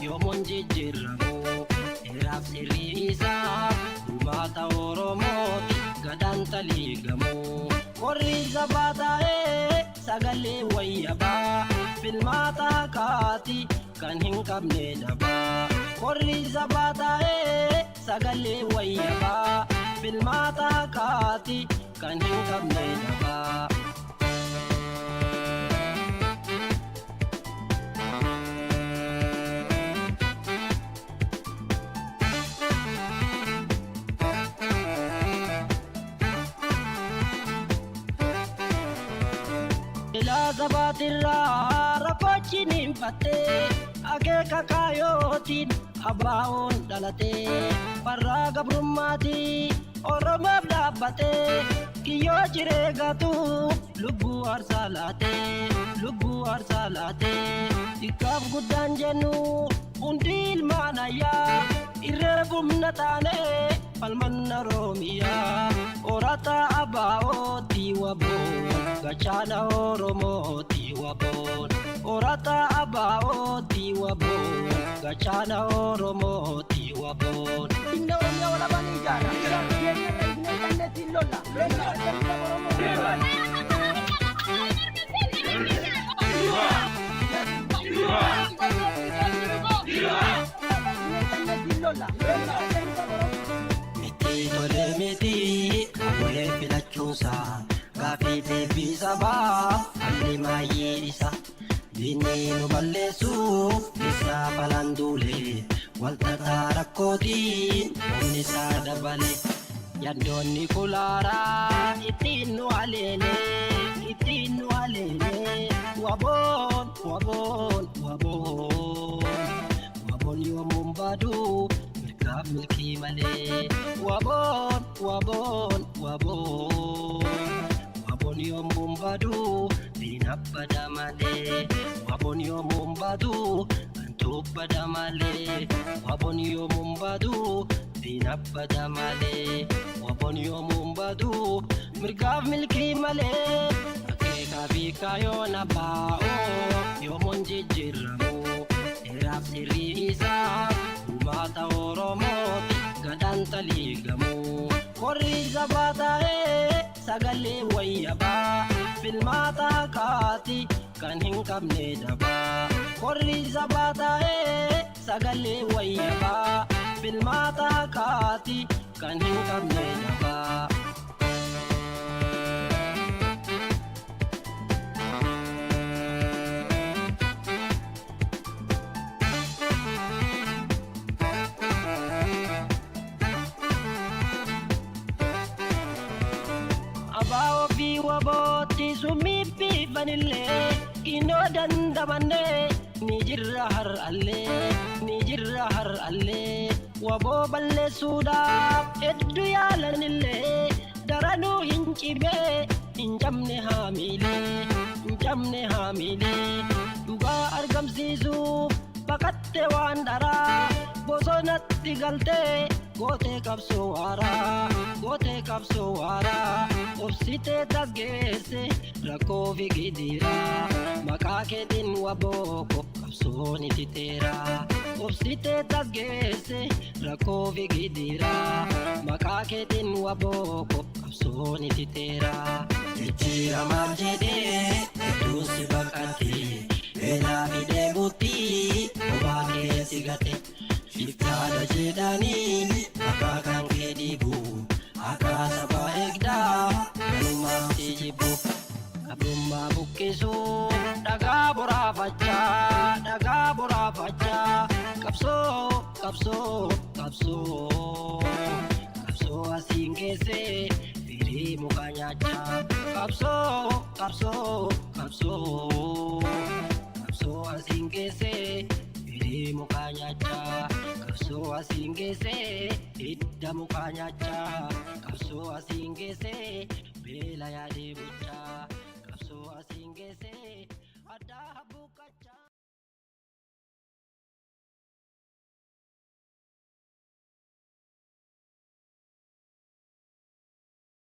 yoomuun jijjiiramu dheeraaf sirrii isaa uummata Oromooti gadaan taliigamu warri zabaa taa'ee sagalee wayyabaa filmaata kaati kan hin qabne dabaa warri zabaa taa'ee sagalee wayyabaa filmaata kaati kan hin qabne dabaa. Ila zabatirra rakochi nimfate akeeka kaayotiin abbaa'oon dhalate farra gabrummaati Oromoof dhaabbate kiyyoo jiree gatu lubbuu aarsaa laate xiqqaaf guddaan jennu hundi ilmaan ayyaa irree humna taane falmanna Oromiyaa orata abbaa'ooti waboon gachana Oromooti waboon orata abbaa'ooti waboon gachana Oromooti waboon inna Oromiyaa wala bani jara miti abulee filachuunsa gaafii deebii sabaa halli maayyeessa diinni nu balleessuuf isa falan duule walxaxaa rakkootiin humni isaa dabale yandoonni kulaaraa ittiin nu haleele waboon yoomuun baaduu mirgaaf milkii malee waboon yoomuun baaduu diina bada malee waboon yoomuun baaduu antuu bada malee waboon yoomuun baaduu diina bada malee waboon yoomuun baaduu mirgaaf milkii malee akeekaa fi kaayoon abbaa'oo yoomuun jijjiiramu dheeraaf sirrii isaa uummata Oromooti gadaan taliigamu warri zabaa taa'ee sagalee wayyabaa filmaata kaati kan hin qabne dabaa warri zabaa taa'ee sagalee wayyabaa filmaata kaati kan hin qabne dabaa. Abbaa'oo fi wabooti summiifi banillee inoo dandamanne ni jirra har'allee waboo balleessuudhaaf hedduu yaalanillee daranuu hin cimee hin cabne haamilee dhugaa argamsiisuuf baqatte waan dharaa bosonatti galtee gootee qabsoo waaraa obsitee taggeesse rakkoo fi gidiraa maqaa keetiin wabooko qabsoon itti teeraa obsitee taggeesse rakkoo fi gidiraa maqaa keetiin wabooko qabsoon itti teeraa jijjiiramaaf jedhee hedduun si baqate beelaa fi deebuutti obaa keessi gate shiftaadha jedhanii akka kan kee dhiibu akka sabaa eegdaa galumaaf si jibbu qabrummaa buqqisuu dhagaa boraafachaa qabsoo asiin keessee firii muka nyaachaa qabsoo asiin keessee firii muka nyaachaa qabsoo asiin keessee hidda muka nyaachaa qabsoo asiin keessee beela yaadee bulchaa qabsoo asiin keessee adda habbu